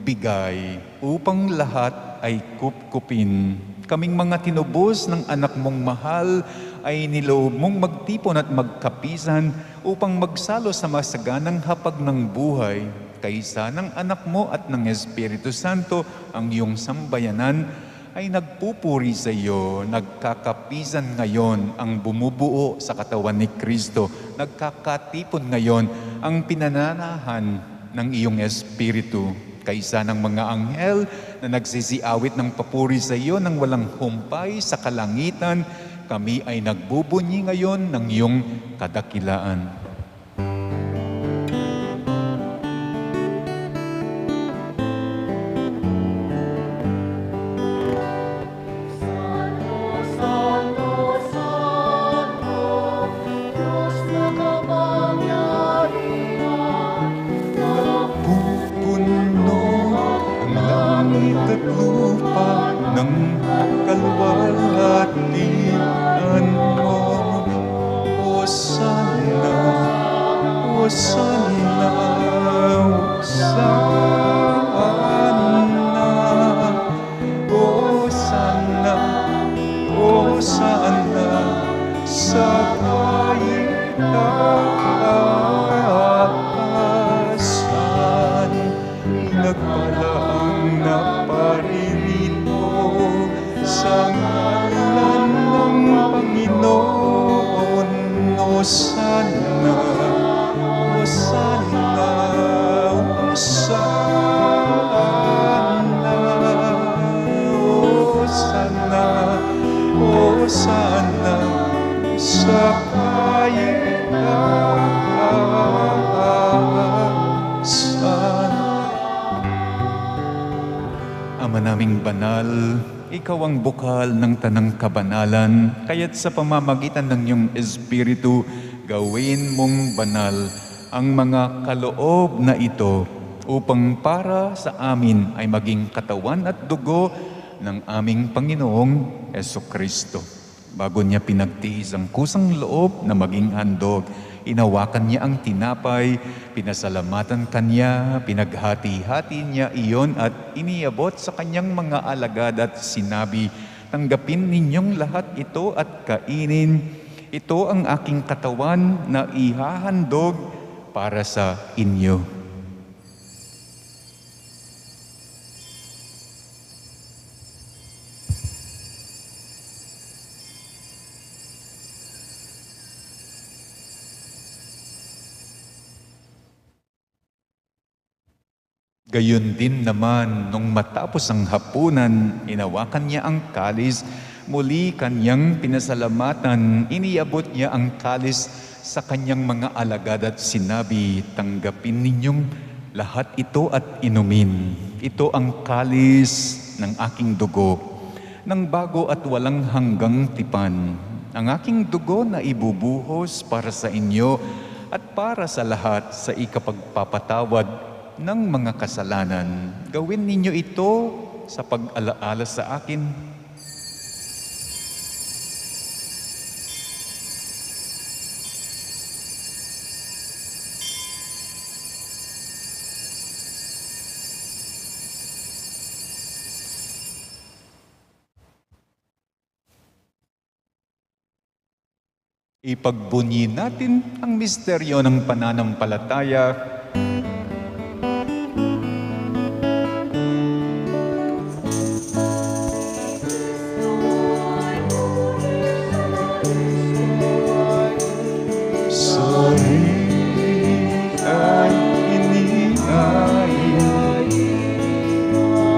bigay upang lahat ay kupkupin. Kaming mga tinubos ng anak mong mahal ay niloob mong magtipon at magkapisan upang magsalo sa masaganang hapag ng buhay. Kaysa ng anak mo at ng Espiritu Santo, ang iyong sambayanan ay nagpupuri sa iyo, nagkakapisan ngayon ang bumubuo sa katawan ni Kristo, nagkakatipon ngayon ang pinananahan ng iyong Espiritu. Kaysa ng mga anghel na nagsisiawit ng papuri sa iyo ng walang humpay sa kalangitan, kami ay nagbubunyi ngayon ng iyong kadakilaan. Ama naming banal, ikaw ang bukal ng tanang kabanalan, kaya't sa pamamagitan ng iyong Espiritu, gawin mong banal ang mga kaloob na ito upang para sa amin ay maging katawan at dugo ng aming Panginoong Jesucristo. Bago niya pinagtiis ang kusang loob na maging handog, inawakan niya ang tinapay, pinasalamatan kanya, pinaghati-hati niya iyon at iniabot sa kanyang mga alagad at sinabi, "Tanggapin ninyong lahat ito at kainin. Ito ang aking katawan na ihahandog para sa inyo." Gayon din naman, nung matapos ang hapunan, inawakan niya ang kalis, muli kanyang pinasalamatan, iniabot niya ang kalis sa kanyang mga alagad at sinabi, "Tanggapin ninyong lahat ito at inumin. Ito ang kalis ng aking dugo, ng bago at walang hanggang tipan. Ang aking dugo na ibubuhos para sa inyo at para sa lahat sa ikapagpapatawad ng mga kasalanan. Gawin ninyo ito sa pag-alaala sa akin." Ipagbunyi natin ang misteryo ng pananampalataya. Sarili ay inihain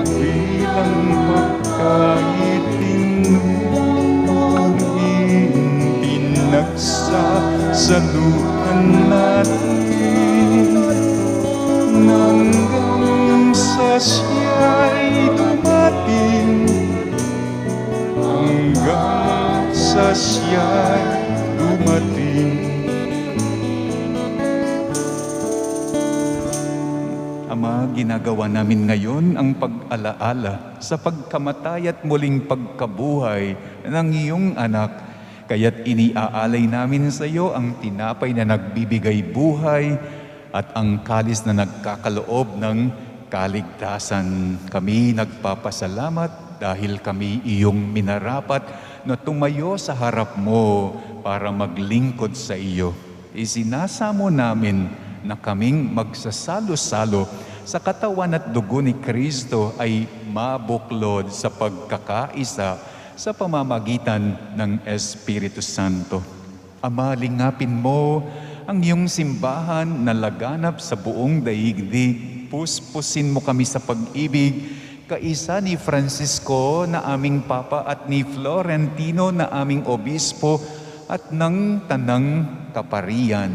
bilang pagkaitinugin, pinagsasaluhan natin hanggang sa siya'y dumating, hanggang sa siya'y dumating. Ama, ginagawa namin ngayon ang pag-alaala sa pagkamatay at muling pagkabuhay ng iyong anak. Kaya't iniaalay namin sa iyo ang tinapay na nagbibigay buhay at ang kalis na nagkakaloob ng kaligtasan. Kami nagpapasalamat dahil kami iyong minarapat na tumayo sa harap mo para maglingkod sa iyo. Isinasamo namin na kaming magsasalo-salo sa katawan at dugo ni Kristo ay mabuklod sa pagkakaisa sa pamamagitan ng Espiritu Santo. Ama, lingapin mo ang iyong simbahan na laganap sa buong daigdig. Puspusin mo kami sa pag-ibig, kaisa ni Francisco na aming Papa at ni Florentino na aming Obispo at ng Tanang Kaparian.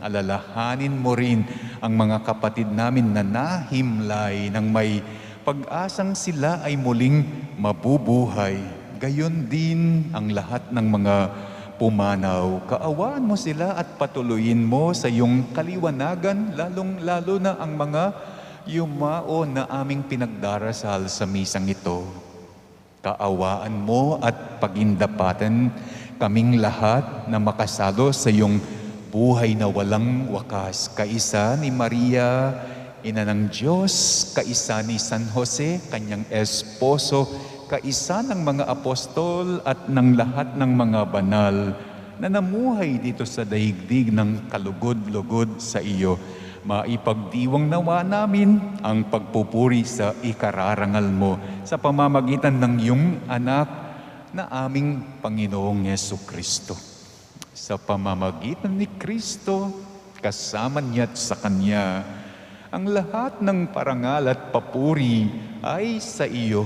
Alalahanin mo rin ang mga kapatid namin na nahimlay nang may pag-asang sila ay muling mabubuhay. Gayon din ang lahat ng mga pumanaw. Kaawaan mo sila at patuloyin mo sa iyong kaliwanagan, lalong-lalo na ang mga yumao na aming pinagdarasal sa misang ito. Kaawaan mo at pagindapatan kaming lahat na makasalo sa iyong buhay na walang wakas. Kaisa ni Maria, Ina ng Diyos, kaisa ni San Jose, kanyang esposo, kaisa ng mga apostol at ng lahat ng mga banal na namuhay dito sa daigdig ng kalugod-lugod sa iyo. Maipagdiwang nawa namin ang pagpupuri sa ikararangal mo sa pamamagitan ng iyong anak na aming Panginoong Yesukristo. Sa pamamagitan ni Kristo, kasama niya at sa Kanya, ang lahat ng parangal at papuri ay sa iyo,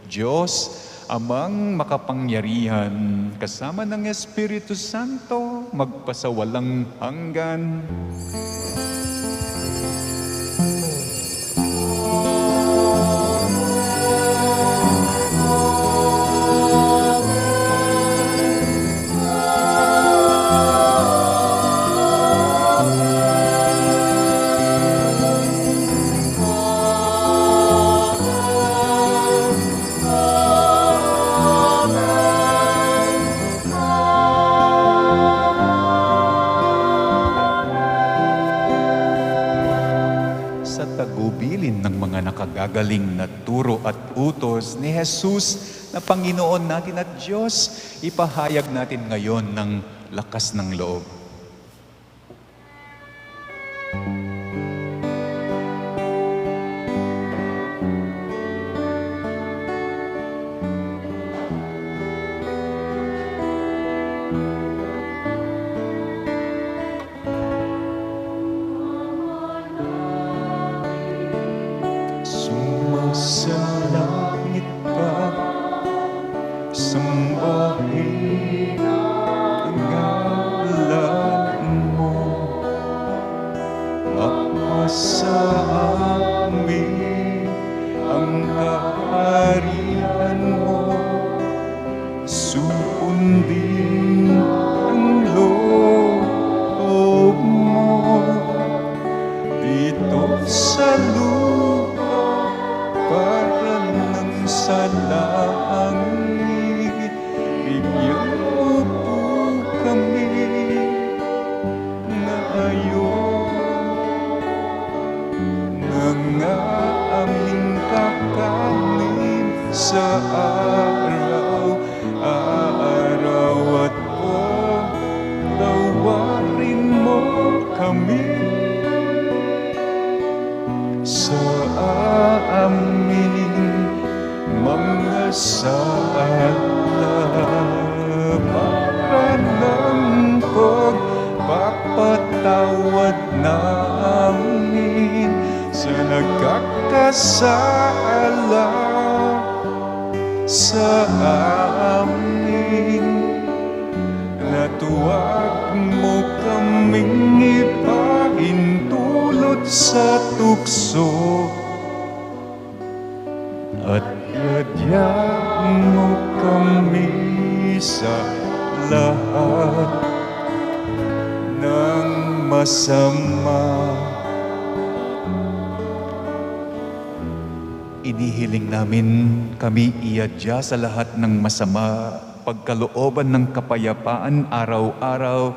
Diyos, Amang makapangyarihan, kasama ng Espiritu Santo, magpasawalang hanggan. Nakagagaling na turo at utos ni Jesus na Panginoon natin at Diyos, ipahayag natin ngayon ng lakas ng loob. Sa langit ka, sambahin ang ngalan mo. Mapasa amin ang kaharian mo. Sundin ang loob mo dito sa lupa para ng sa langit. Bigyan mo po kami ngayon ng aming kakanin sa araw-araw at po aming mga sala para ng pagpapatawad namin sa nagkakasala sa amin. Natuwag mo kaming ipahintulot sa tukso at yadyag mo kami sa lahat ng masama. Inihiling namin kami iadya sa lahat ng masama, pagkalooban ng kapayapaan araw-araw,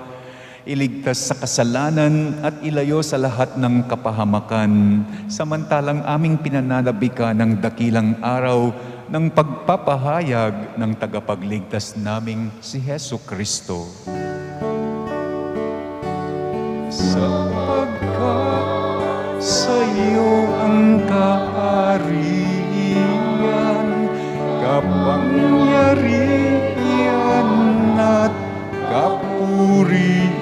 iligtas sa kasalanan at ilayo sa lahat ng kapahamakan, samantalang aming pinananabikan ng dakilang araw ng pagpapahayag ng tagapagligtas naming si Hesu Kristo. Sapagkat sa iyo ang kaharian, kapangyarihan at kapurihan,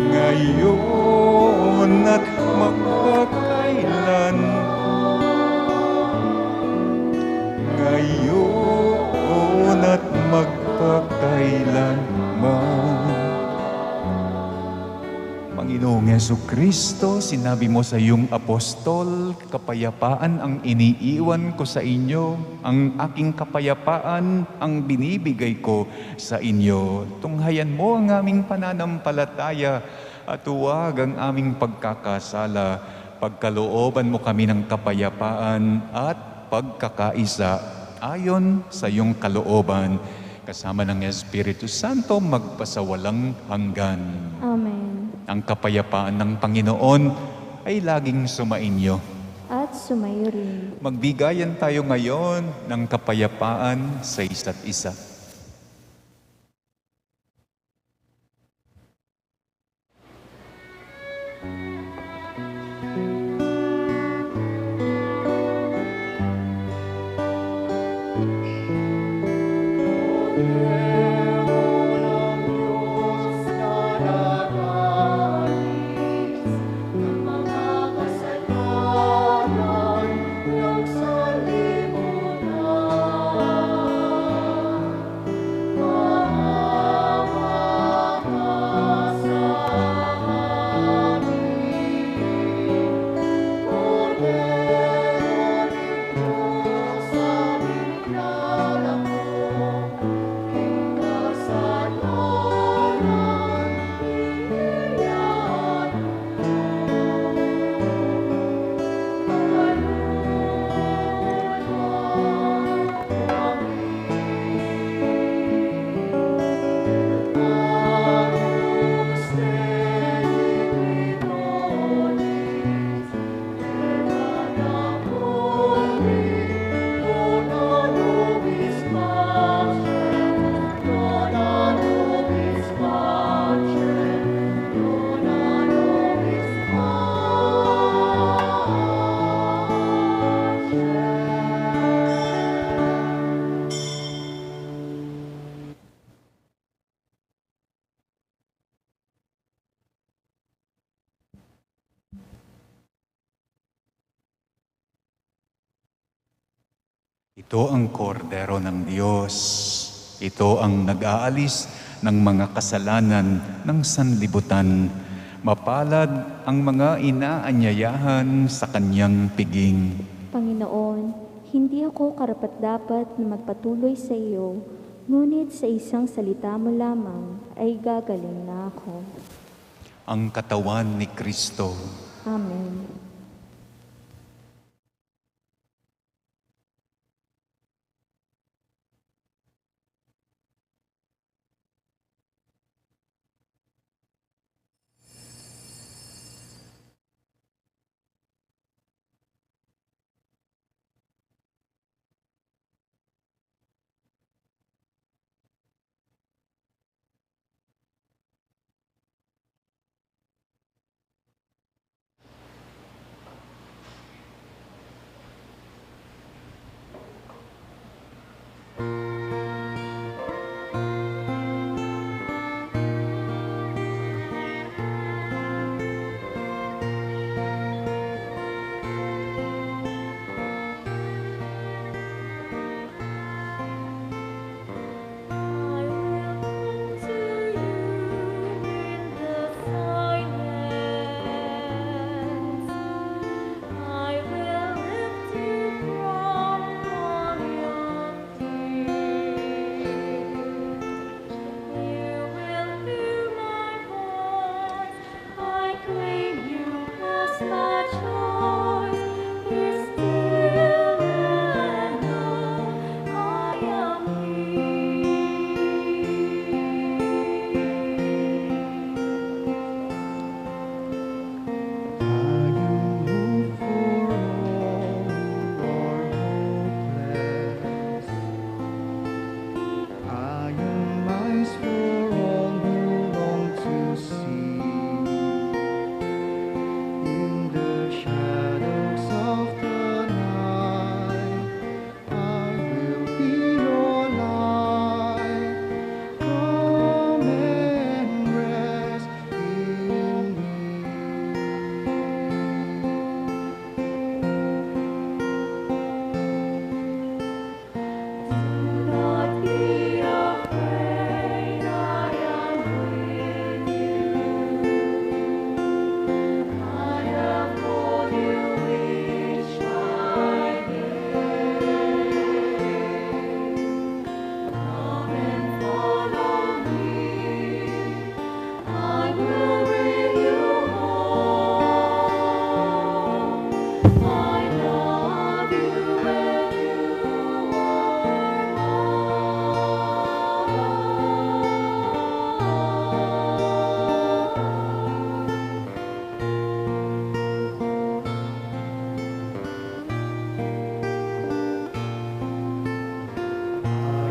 ngayon at magpakailan. Ngayon at magpakailanman. Panginoong Jesucristo, sinabi mo sa iyong apostol, kapayapaan ang iniiwan ko sa inyo, ang aking kapayapaan ang binibigay ko sa inyo. Tunghayan mo ang aming pananampalataya at huwag ang aming pagkakasala. Pagkalooban mo kami ng kapayapaan at pagkakaisa ayon sa iyong kalooban, kasama ng Espiritu Santo magpasawalang hanggan. Amen. Ang kapayapaan ng Panginoon ay laging sumainyo. At sumayo rin. Magbigayan tayo ngayon ng kapayapaan sa isa't isa. Ito ang kordero ng Diyos. Ito ang nag-aalis ng mga kasalanan ng sanlibutan. Mapalad ang mga inaanyayahan sa kanyang piging. Panginoon, hindi ako karapat-dapat na magpatuloy sa iyo, ngunit sa isang salita mo lamang ay gagaling na ako. Ang katawan ni Kristo. Amen.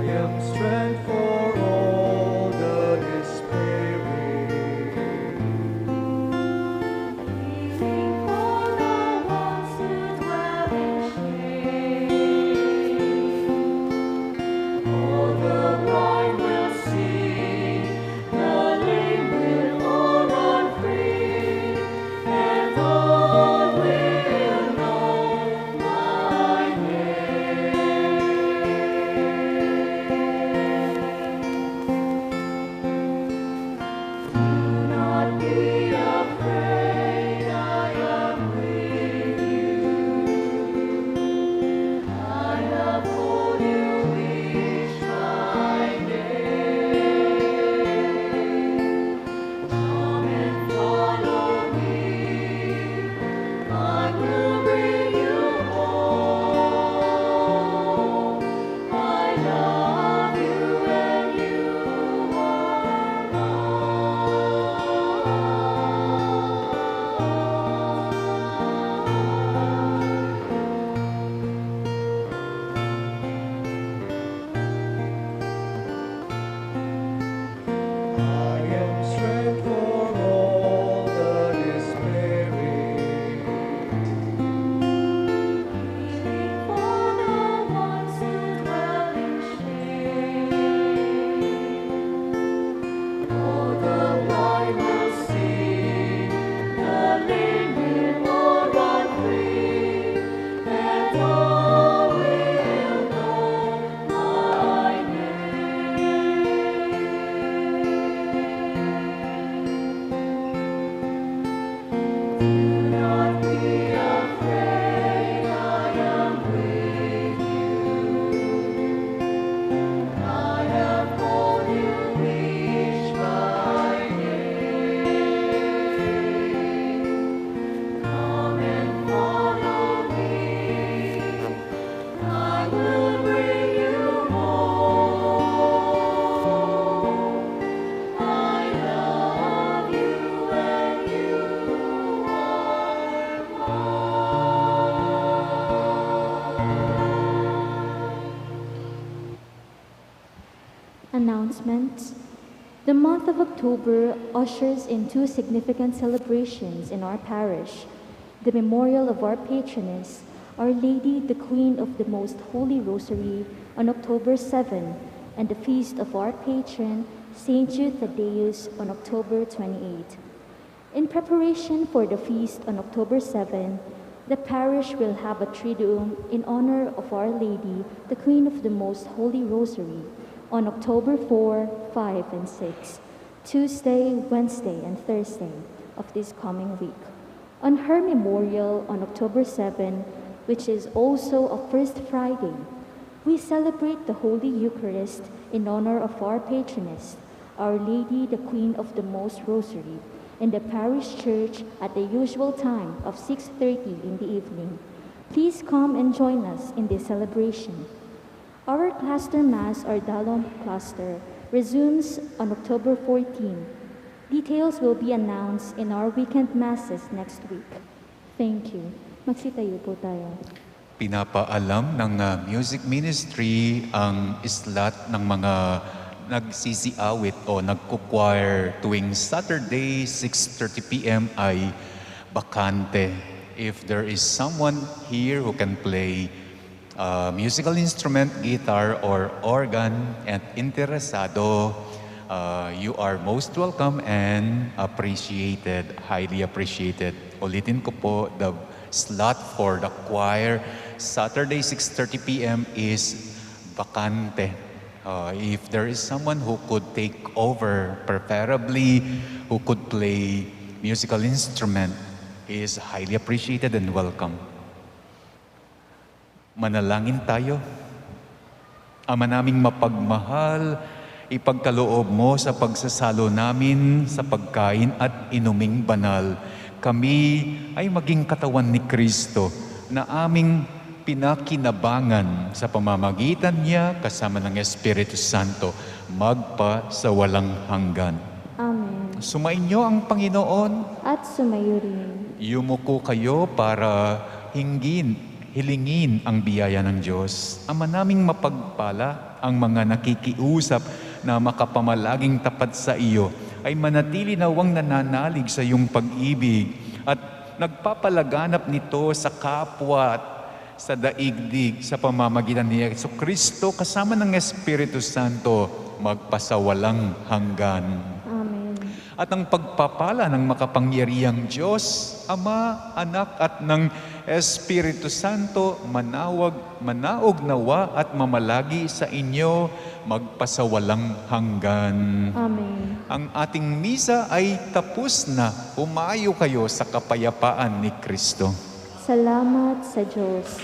am strength for all that is despairing. Healing for the ones who dwell in shame. All the blind will see, the lame will all run free, and all will know my name. Do not be afraid, I am with you. I have called you each by name. Come and follow me, I will bring you home. I love you and you are I am strength for all that is despairing. Healing for the ones who dwell in shame. All the blind will see, the lame will all run free, and all will know my name. Do not be afraid, I am with you. I have called you each by name. Come and follow me, I will bring you home. I love you and you Announcements. The month of October ushers in two significant celebrations in our parish: the memorial of our patroness, Our Lady, the Queen of the Most Holy Rosary, on October 7, and the feast of our patron, Saint Jude Thaddeus, on October 28. In preparation for the feast on October 7, the parish will have a Triduum in honor of Our Lady, the Queen of the Most Holy Rosary, on October 4, 5, and 6, Tuesday, Wednesday, and Thursday of this coming week. On her memorial on October 7, which is also a First Friday, we celebrate the Holy Eucharist in honor of our patroness, Our Lady, the Queen of the Most Rosary, in the parish church at the usual time of 6:30 in the evening. Please come and join us in this celebration. Our cluster mass, or Dalom cluster, resumes on October 14. Details will be announced in our weekend masses next week. Thank you. Magsitayo po tayo. Pinapaalam ng music ministry ang islat ng mga nagsisiawit o nagkukwire tuwing Saturday, 6:30 p.m. ay bakante. If there is someone here who can play musical instrument, guitar, or organ and interesado, you are most welcome and appreciated, highly appreciated. Ulitin ko po, the slot for the choir, Saturday 6:30 p.m. is bakante. If there is someone who could take over, preferably who could play musical instrument, is highly appreciated and welcome. Manalangin tayo. Ama naming mapagmahal, ipagkaloob mo sa pagsasalo namin sa pagkain at inuming banal. Kami ay maging katawan ni Kristo na aming pinakinabangan sa pamamagitan niya kasama ng Espiritu Santo magpa sa walang hanggan. Amen. Sumainyo ang Panginoon. At sumayo rin. Yumuko kayo para hilingin ang biyaya ng Diyos. Ama naming mapagpala, ang mga nakikiusap na makapamalaging tapat sa iyo ay manatili nawang nananalig sa iyong pag-ibig at nagpapalaganap nito sa kapwa at sa daigdig sa pamamagitan ni Jesucristo kasama ng Espiritu Santo magpasawalang hanggan. Amen. At ang pagpapala ng makapangyarihang Diyos, Ama, Anak at ng Espiritu Santo manaog nawa at mamalagi sa inyo magpasawalang hanggan. Amen. Ang ating misa ay tapos na. Humayo kayo sa kapayapaan ni Kristo. Salamat sa Diyos.